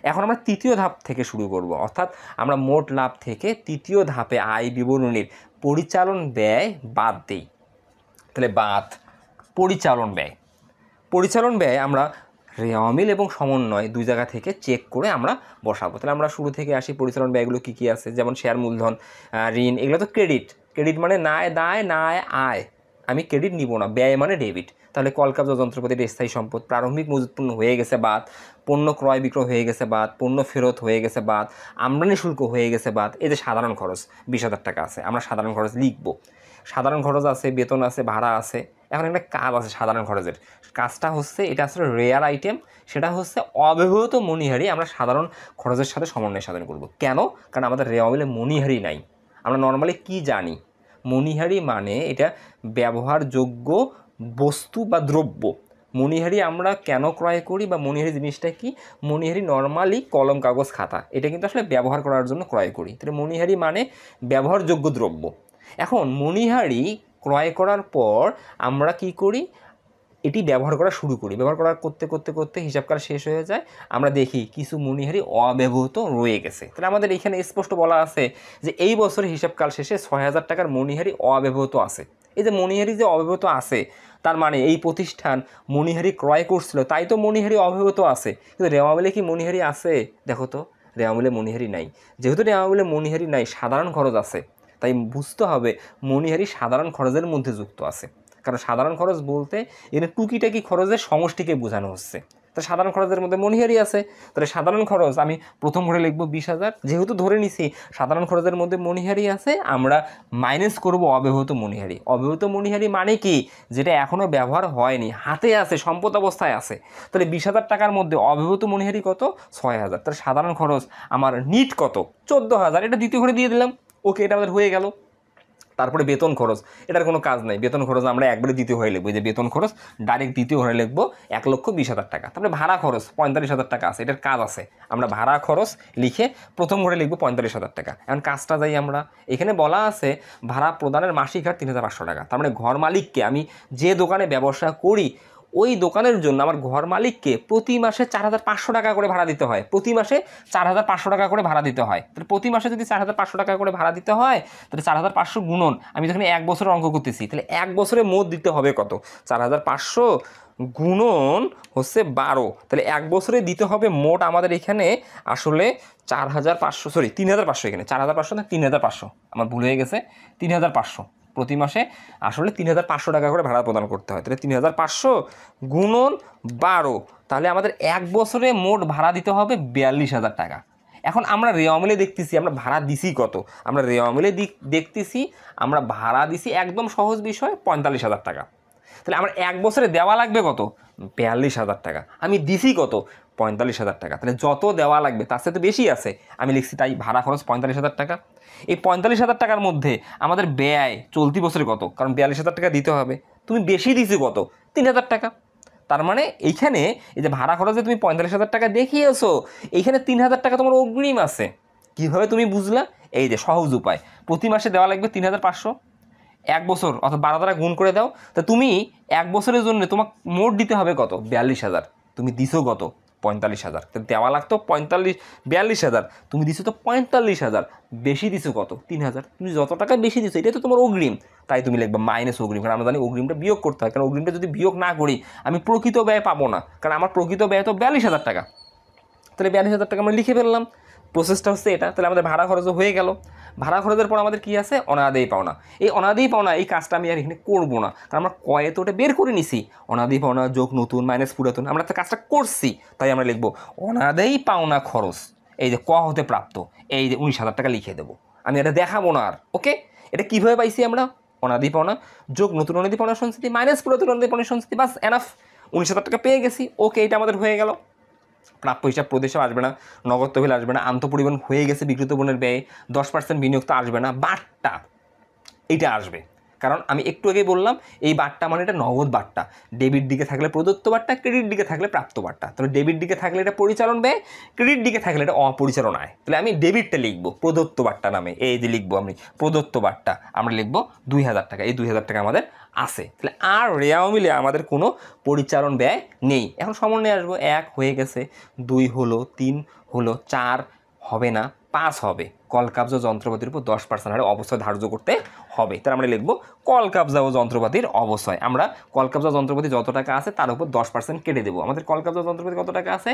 এখন আমরা 3য় ধাপ থেকে শুরু করব, অর্থাৎ আমরা মোট লাভ থেকে 3য় ধাপে আয় বিবরণীর পরিচালন ব্যয় বাদ দিই। তাহলে বাদ পরিচালন ব্যয় আমরা রেওয়া মিল এবং সমন্বয় 2 জায়গা থেকে চেক করে আমরা বসাবো। তাহলে আমরা শুরু থেকে আসি, পরিচালন ব্যয়গুলো কী কী আছে, যেমন শেয়ার মূলধন, ঋণ, এগুলো তো ক্রেডিট মানে নায় দায় নায় আয়, আমি ক্রেডিট নিব না, ব্যয় মানে ডেবিট। তাহলে কলকাতা যন্ত্রপাতির স্থায়ী সম্পদ, প্রারম্ভিক মজুত পণ্য হয়ে গেছে বাদ, পণ্য ক্রয় বিক্রয় হয়ে গেছে বাদ, পণ্য ফেরত হয়ে গেছে বাদ, আমদানি শুল্ক হয়ে গেছে বাদ। এই যে সাধারণ খরচ 20,000 টাকা আছে, আমরা সাধারণ খরচ লিখব। সাধারণ খরচ আছে, বেতন আছে, ভাড়া আছে। এখন একটা কাজ আছে সাধারণ খরচের, কাজটা হচ্ছে এটা আসলে রেয়ার আইটেম, সেটা হচ্ছে অব্যবহৃত মণিহারি আমরা সাধারণ খরচের সাথে সমন্বয় সাধন করব। কেন? কারণ আমাদের রেওয়া মিলে মণিহারি নাই। আমরা নর্মালি কি জানি, মণিহারি মানে এটা ব্যবহারযোগ্য বস্তু বা দ্রব্য। মণিহারি আমরা কেন ক্রয় করি বা মণিহারি জিনিসটা কি? মণিহারি নর্মালি কলম কাগজ খাতা, এটা কিন্তু আসলে ব্যবহার করার জন্য ক্রয় করি। তাহলে মণিহারি মানে ব্যবহারযোগ্য দ্রব্য। এখন মণিহারি ক্রয় করার পর আমরা কি করি, এটি ব্যবহার করা শুরু করি, ব্যবহার করা করতে করতে করতে হিসাবকাল শেষ হয়ে যায়, আমরা দেখি কিছু মণিহারি অব্যবহৃত রয়ে গেছে। তাহলে আমাদের এখানে স্পষ্ট বলা আছে যে এই বছরের হিসাবকাল শেষে 6,000 টাকার মণিহারি অব্যবহৃত আছে। এই যে মণিহারি যে অব্যবহৃত আছে, তার মানে এই প্রতিষ্ঠান মণিহারি ক্রয় করছিল, তাই তো মণিহারি অব্যবহৃত আছে। কিন্তু রেওয়া মিলে কি মণিহারি আছে? দেখো তো, রেওয়া মিলে মণিহারি নাই। যেহেতু রেওয়া মিলে মণিহারি নাই, সাধারণ খরচ আছে, তাই বুঝতে হবে মণিহারি সাধারণ খরচের মধ্যে যুক্ত আছে। কারণ সাধারণ খরচ বলতে এখানে টুকিটাকি খরচের সমষ্টিকে বোঝানো হচ্ছে। তো সাধারণ খরচের মধ্যে মণিহারি আছে, তাহলে সাধারণ খরচ আমি প্রথম ঘরে লিখব 20,000। যেহেতু ধরে নিছি সাধারণ খরচের মধ্যে মণিহারি আছে, আমরা মাইনাস করব অব্যবহৃত মণিহারি। অব্যবহৃত মণিহারি মানে কি? যেটা এখনও ব্যবহার হয়নি, হাতে আছে, সম্পদ অবস্থায় আছে। তাহলে 20,000 টাকার মধ্যে অব্যবহৃত মণিহারি কত? 6,000। তাহলে সাধারণ খরচ আমার নিট কত? 14,000। এটা দ্বিতীয় ঘরে দিয়ে দিলাম, ওকে, এটা আমাদের হয়ে গেল। তারপরে বেতন খরচ, এটার কোনো কাজ নাই, বেতন খরচ আমরা একবারে দ্বিতীয় ঘরে লিখবো। যে বেতন খরচ ডাইরেক্ট দ্বিতীয় ঘরে লিখবো 1,20,000 টাকা। তারপরে ভাড়া খরচ 45,000 টাকা আছে, এটার কাজ আছে, আমরা ভাড়া খরচ লিখে প্রথম ঘরে লিখবো 45,000 টাকা। এখন কাজটা যাই আমরা, এখানে বলা আছে ভাড়া প্রদানের মাসিক হার 3,500 টাকা। তার মানে ঘর মালিককে, আমি যে দোকানে ব্যবসা করি ওই দোকানের জন্য আমার ঘর মালিককে প্রতি মাসে 4,500 টাকা করে ভাড়া দিতে হয়। প্রতি মাসে 4,500 টাকা করে ভাড়া দিতে হয়। তাহলে প্রতি মাসে যদি 4,500 টাকা করে ভাড়া দিতে হয়, তাহলে 4,500 গুণন, আমি যখন 1 বছরের অঙ্ক করতেছি, তাহলে 1 বছরে মোট দিতে হবে কত? 4,500 গুণন হচ্ছে 12। তাহলে 1 বছরে দিতে হবে মোট আমাদের এখানে আসলে 4,500, সরি 3,500, এখানে 4,500 না 3,500, আমার ভুল হয়ে গেছে, 3,500 প্রতি মাসে আসলে 3,500 টাকা করে ভাড়া প্রদান করতে হয়। তাহলে 3,500 গুণন 12, তাহলে আমাদের 1 বছরে মোট ভাড়া দিতে হবে 42,000 টাকা। এখন আমরা রেওয়া মিলে দেখতেছি আমরা ভাড়া দিছি কত, আমরা রেওয়া মিলে দেখতেছি আমরা ভাড়া দিছি, একদম সহজ বিষয়, 45,000 টাকা। তাহলে আমার 1 বছরে দেওয়া লাগবে কত? 42,000 টাকা। আমি দিছি কত? 45,000 টাকা। তাহলে যত দেওয়া লাগবে তার সাথে বেশি আছে, আমি লিখছি তাই ভাড়া খরচ 45,000 টাকা। এই 45,000 টাকার মধ্যে আমাদের ব্যয় চলতি বছরে কত? কারণ 42,000 টাকা দিতে হবে, তুমি বেশি দিছি কত? 3,000 টাকা। তার মানে এইখানে এই যে ভাড়া খরচে তুমি 45,000 টাকা দেখিয়েছো, এইখানে 3,000 টাকা তোমার অগ্রিম আছে। কীভাবে তুমি বুঝলা? এই যে সহজ উপায়, প্রতি মাসে দেওয়া লাগবে 3,500, 1 বছর অর্থাৎ 12 দ্বারা গুণ করে দাও। তা তুমি 1 বছরের জন্য তোমাকে মোট দিতে হবে কত? 42,000। তুমি দিছো কত? 45,000। তো দেওয়া লাগতো 42,000, তুমি দিছো তো 45,000, বেশি দিছো কত? 3,000। তুমি যত টাকা বেশি দিছো এটাই তো তোমার অগ্রিম, তাই তুমি লিখবা মাইনাস অগ্রিম। কারণ আমরা জানি অগ্রিমটা বিয়োগ করতে হয়, কারণ অগ্রিমটা যদি বিয়োগ না করি আমি প্রকৃত ব্যয় পাবো না, কারণ আমার প্রকৃত ব্যয় তো 42,000 টাকা। তাহলে 42,000 টাকা আমরা লিখে ফেললাম, প্রসেসটা হচ্ছে এটা। তাহলে আমাদের ভাড়া খরচও হয়ে গেল। ভাড়া খরচের পর আমাদের কী আছে? অনাদায়ী পাওনা। এই অনাদায়ী পাওনা, এই কাজটা আমি আর এখানে করবো না, কারণ আমরা কয়ে তো ওটা বের করে নিছি। অনাদায়ী পাওনা যোগ নতুন মাইনাস পুরাতন, আমরা তো কাজটা করছি, তাই আমরা লিখবো অনাদায়ী পাওনা খরচ, এই যে ক হতে প্রাপ্ত, এই যে 19,000 টাকা লিখে দেবো। আমি এটা দেখাবো না আর। ওকে, এটা কীভাবে পাইছি আমরা? অনাদায়ী পাওনা যোগ নতুন অনাদায়ী পাওনা সঞ্চিতি মাইনাস পুরাতন অনাদায়ী পাওনা সঞ্চিতি, বাস এনাফ, 19,000 টাকা পেয়ে গেছি। ওকে, এটা আমাদের হয়ে গেল। প্রাপ্য হিসাব প্রদেশে আসবে না, নগদ তহবিল আসবে না, আন্তঃপরিবহন হয়ে গেছে, বিক্রিত পণ্যের ব্যয়ে 10% বিনিয়োগ তো আসবে না, বাট্টা এইটা আসবে। কারণ আমি একটু আগে বললাম এই বারটা মানে এটা নগদ বারটা, ডেবিট দিকে থাকলে প্রদত্ত বারটা, ক্রেডিট দিকে থাকলে প্রাপ্ত বারটা। তাহলে ডেবিট দিকে থাকলে এটা পরিচালন ব্যয়, ক্রেডিট দিকে থাকলে এটা অপরিচালন আয়। তাহলে আমি ডেবিটটা লিখবো প্রদত্ত বারটা নামে, এই যে লিখবো আমি প্রদত্ত বারটা, আমরা লিখবো 2000 টাকা। এই 2000 টাকা আমাদের আছে। তাহলে আর রেয়াও মিলে আমাদের কোনো পরিচালন ব্যয় নেই। এখন সমন্বয়ে আসবো, 1 হয়ে গেছে, 2 হলো, 3 হলো, 4 হবে না, 5 হবে। কলকাবজা যন্ত্রপাতির উপর 10% হারে অবশ্যই ধার্য করতে হবে। তাহলে আমরা লিখবো কলকাবজা ও যন্ত্রপাতির অবশ্যই। আমরা কলকাবজা যন্ত্রপাতি যত টাকা আছে তার উপর 10% কেটে দেবো। আমাদের কলকাবজা যন্ত্রপাতি কত টাকা আছে?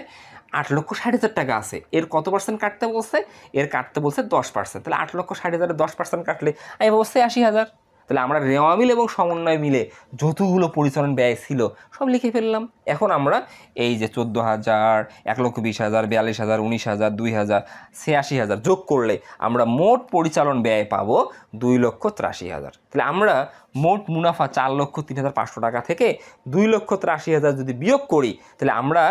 8,60,000 টাকা আছে। এর কত পার্সেন্ট কাটতে বলছে? এর কাটতে বলছে 10%। তাহলে 8,60,000-এর 10% কাটলে আমি অবশ্যই 80,000। তাহলে আমরা রেওয়া মিল এবং সমন্বয় মিলে যতগুলো পরিচালন ব্যয় ছিল সব লিখে ফেললাম। এখন আমরা এই যে 14,000, 1,20,000, 42,000, 19,000, 2,000, 86,000 যোগ করলে আমরা মোট পরিচালন ব্যয় পাবো 2,83,000। তাহলে আমরা মোট মুনাফা 4,03,500 টাকা থেকে 2,83,000 যদি বিয়োগ করি, তাহলে আমরা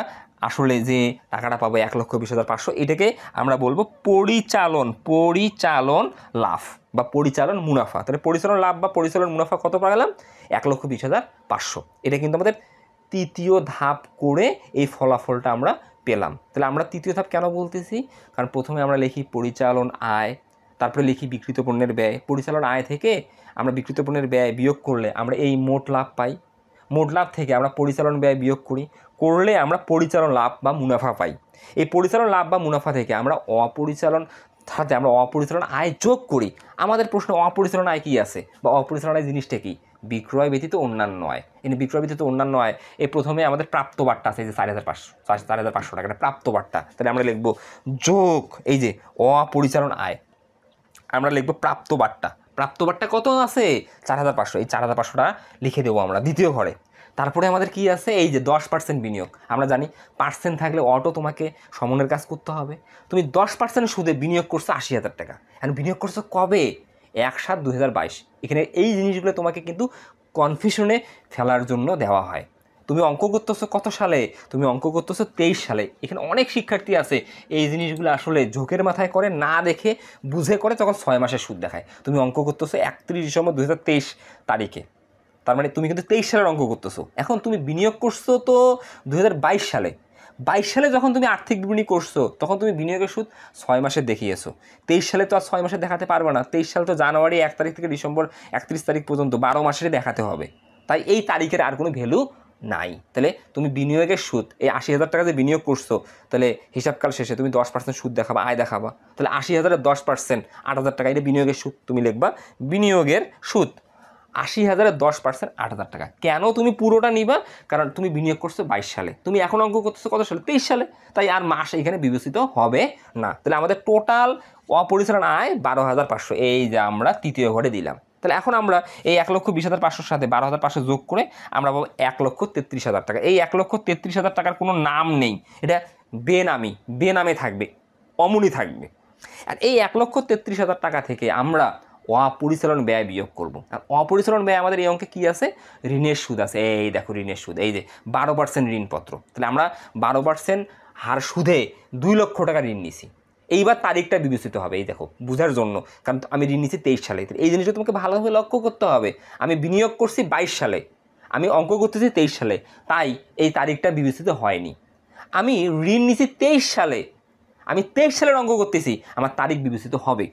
আসলে যে টাকাটা পাবো 1,20,500, এটাকে আমরা বলবো পরিচালন লাভ বা পরিচালন মুনাফা। তাহলে পরিচালন লাভ বা পরিচালন মুনাফা কত পেলাম? 1,20,500। এটা কিন্তু আমাদের তৃতীয় ধাপ করে এই ফলাফলটা আমরা পেলাম। তাহলে আমরা তৃতীয় ধাপ কেন বলতেছি? কারণ প্রথমে আমরা লিখি পরিচালন আয়, তারপরে লিখি বিক্রিত পণ্যের ব্যয়। পরিচালন আয় থেকে আমরা বিক্রিত পণ্যের ব্যয় বিয়োগ করলে আমরা এই মোট লাভ পাই। মোট লাভ থেকে আমরা পরিচালন ব্যয় বিয়োগ করলে আমরা পরিচালন লাভ বা মুনাফা পাই। এই পরিচালন লাভ বা মুনাফা থেকে আমরা অপরিচালন আয় যোগ করি। আমাদের প্রশ্ন অপরিচালন আয় কী আছে বা অপরিচালন আয় জিনিসটা কি? বিক্রয় ব্যতীত অন্যান্য আয়। এই বিক্রয় ব্যতীত অন্যান্য আয়, এই প্রথমে আমাদের প্রাপ্ত বার্তা আছে, এই যে 4,500 টাকা, এটা প্রাপ্ত বার্তা। তাহলে আমরা লিখবো যোগ এই যে অপরিচালন আয়, আমরা লিখবো প্রাপ্ত বার্তা। প্রাপ্ত বার্তা কত আছে? 4,500। এই 4,500 টাকা লিখে দেবো আমরা দ্বিতীয় ঘরে। তারপরে আমাদের কি আছে? এই যে 10% বিনিয়োগ। আমরা জানি পার্সেন্ট থাকলে অটো তোমাকে সমনের কাজ করতে হবে। তুমি 10% সুদে বিনিয়োগ করছো 80,000 টাকা। এখন বিনিয়োগ করছো কবে? 1/7/2022। এখানে এই জিনিসগুলো তোমাকে কিন্তু কনফিউশনে ফেলার জন্য দেওয়া হয়। তুমি অঙ্ক করতেছো কত সালে? তুমি অঙ্ক করতেছো 23 সালে। এখানে অনেক শিক্ষার্থী আছে এই জিনিসগুলো আসলে ঝোঁকের মাথায় করে, না দেখে বুঝে করে, তখন 6 মাসের সুদ দেখায়। তুমি অঙ্ক করতেছো 31 ডিসেম্বর 2023 তারিখে, তার মানে তুমি কিন্তু 23 সালের অঙ্ক করতেছো। এখন তুমি বিনিয়োগ করছো তো 2022 সালে। 22 সালে যখন তুমি আর্থিক বিবরণী করছো তখন তুমি বিনিয়োগের সুদ 6 মাসের দেখিয়েছো। 23 সালে তো আর 6 মাসে দেখাতে পারবে না। 23 সাল তো জানুয়ারি 1 তারিখ থেকে ডিসেম্বর 31 তারিখ পর্যন্ত 12 মাসেরই দেখাতে হবে। তাই এই তারিখের আর কোনো ভ্যালু নাই। তাহলে তুমি বিনিয়োগের সুদ এই 80,000 টাকা যে বিনিয়োগ করছো, তাহলে হিসাবকাল শেষে তুমি 10% সুদ দেখাবা, আয় দেখাবা। তাহলে 80,000-এর 10% 8,000 টাকা, এটা বিনিয়োগের সুদ। তুমি লিখবা বিনিয়োগের সুদ 80,000-এর 10% 8,000 টাকা। কেন তুমি পুরোটা নিবা? কারণ তুমি বিনিয়োগ করছো 22 সালে, তুমি এখন অঙ্ক করতেছো কত সালে? 23 সালে। তাই আর মাস এখানে বিবেচিত হবে না। তাহলে আমাদের টোটাল অপরিচালন আয় 12,500। এই যে আমরা তৃতীয় ঘরে দিলাম। তাহলে এখন আমরা এই 1,20,500-র সাথে 12,500 যোগ করে আমরা পাবো 1,33,000 টাকা। এই 1,33,000 টাকার কোনো নাম নেই, এটা বেনামে থাকবে, অমনি থাকবে। আর এই 1,33,000 টাকা থেকে আমরা অপরিচালন ব্যয় বিয়োগ করব। আর অপরিচালন ব্যয় আমাদের এই অঙ্কে কী আছে? ঋণের সুদ আছে। এই দেখো ঋণের সুদ, এই যে 12% ঋণপত্র। তাহলে আমরা 12% হার সুদে 2 লক্ষ টাকা ঋণ নিছি। এইবার তারিখটা বিবেচিত হবে, এই দেখো বোঝার জন্য, কারণ আমি ঋণ নিচ্ছি 23 সালে। এই জিনিসটা তোমাকে ভালোভাবে লক্ষ্য করতে হবে। আমি বিনিয়োগ করছি 22 সালে, আমি অঙ্ক করতেছি 23 সালে, তাই এই তারিখটা বিবেচিত হয়নি। আমি ঋণ নিচ্ছি 23 সালে, আমি 23 সালের অঙ্ক করতেছি, আমার তারিখ বিবেচিত হবে।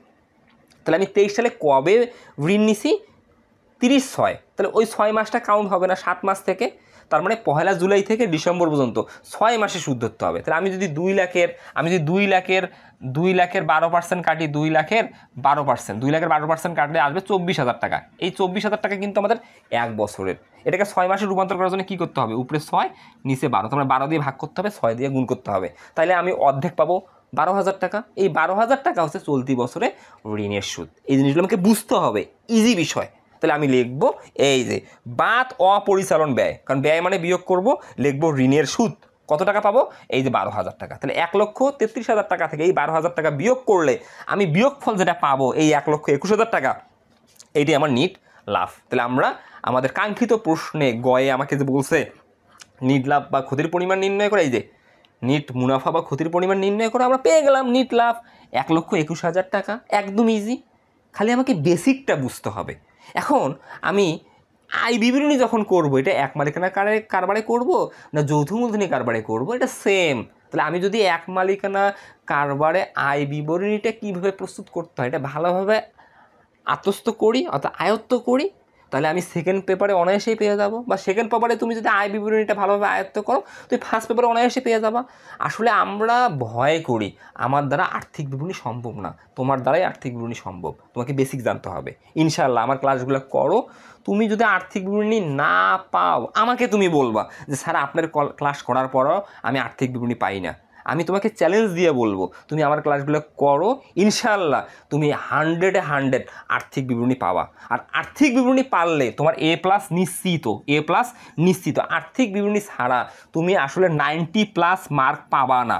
তাহলে আমি 23 সালে কবে ঋণ নিছি? 30/6। তাহলে ওই 6 মাসটা কাউন্ট হবে না 7 মাস থেকে। তার মানে 1 জুলাই থেকে ডিসেম্বর পর্যন্ত 6 মাসে সুদ ধরতে হবে। তাহলে আমি যদি 2 লাখের 12% কাটি, 2 লাখের 12% কাটলে আসবে 24,000 টাকা। এই 24,000 টাকা কিন্তু আমাদের 1 বছরের। এটাকে 6 মাসে রূপান্তর করার জন্য কী করতে হবে? উপরে 6 নিচে 12, তোমরা 12 দিয়ে ভাগ করতে হবে, 6 দিয়ে গুণ করতে হবে। তাইলে আমি অর্ধেক পাবো 12,000 টাকা। এই 12,000 টাকা হচ্ছে চলতি বছরে ঋণের সুদ। এই জিনিসগুলো আমাকে বুঝতে হবে, ইজি বিষয়। তাহলে আমি লিখব এই যে বাদ অপরিচালন ব্যয়, কারণ ব্যয় মানে বিয়োগ করব, লিখব ঋণের সুদ কত টাকা পাবো? এই যে 12,000 টাকা। তাহলে 1,33,000 টাকা থেকে এই 12,000 টাকা বিয়োগ করলে আমি বিয়োগফল যেটা পাবো এই 1,21,000 টাকা, এইটি আমার নিট লাভ। তাহলে আমরা আমাদের কাঙ্ক্ষিত প্রশ্নে গয়ে আমাকে যে বলছে নিট লাভ বা ক্ষতির পরিমাণ নির্ণয় করে, এই যে নিট মুনাফা বা ক্ষতির পরিমাণ নির্ণয় করে, আমরা পেয়ে গেলাম নিট লাভ 1,21,000 টাকা। একদম ইজি। খালি আমাকে বেসিকটা বুঝতে হবে। এখন আমি আয় বিবরণী যখন করব, এটা এক মালিকানা কারবারে করব না যৌথ মূলধনী কারবারে করব, এটা সেম। তাহলে আমি যদি এক মালিকানা কারবারে আয় বিবরণীটা কীভাবে প্রস্তুত করতে হয় এটা ভালোভাবে আত্মস্থ করি অর্থাৎ আয়ত্ত করি, তাহলে আমি সেকেন্ড পেপারে অনায়াসেই পেয়ে যাব। বা সেকেন্ড পেপারে তুমি যদি আয় বিবরণীটা ভালোভাবে আয়ত্ত করো, তুমি ফার্স্ট পেপারে অনায়াসে পেয়ে যাবা। আসলে আমরা ভয় করি, আমার দ্বারা আর্থিক বিবরণী সম্ভব না। তোমার দ্বারাই আর্থিক বিবরণী সম্ভব, তোমাকে বেসিক জানতে হবে। ইনশাআল্লাহ আমার ক্লাসগুলো করো। তুমি যদি আর্থিক বিবরণী না পাও, আমাকে তুমি বলবা যে স্যার আপনার ক্লাস করার পরও আমি আর্থিক বিবরণী পাই না। আমি তোমাকে চ্যালেঞ্জ দিয়ে বলবো, তুমি আমার ক্লাসগুলো করো, ইনশাআল্লাহ তুমি 100-এ 100 আর্থিক বিবরণী পাওয়া। আর আর্থিক বিবরণী পারলে তোমার A+ নিশ্চিত, A+ নিশ্চিত। আর্থিক বিবরণী ছাড়া তুমি আসলে 90+ মার্ক পাবা না,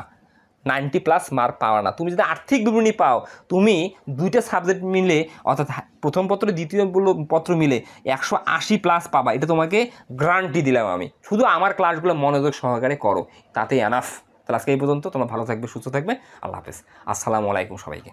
90+ মার্ক পাওয়া না। তুমি যদি আর্থিক বিবরণী পাও, তুমি দুইটা সাবজেক্ট মিলে অর্থাৎ প্রথম পত্র দ্বিতীয় পত্র মিলে 180+ পাবা। এটা তোমাকে গ্যারান্টি দিলাম আমি। শুধু আমার ক্লাসগুলো মনোযোগ সহকারে করো, তাতেই এনাফ। তাহলে আজকে এই পর্যন্ত। তোমরা ভালো থাকবে, সুস্থ থাকবে। আল্লাহ হাফেজ। আসসালামু আলাইকুম সবাইকে।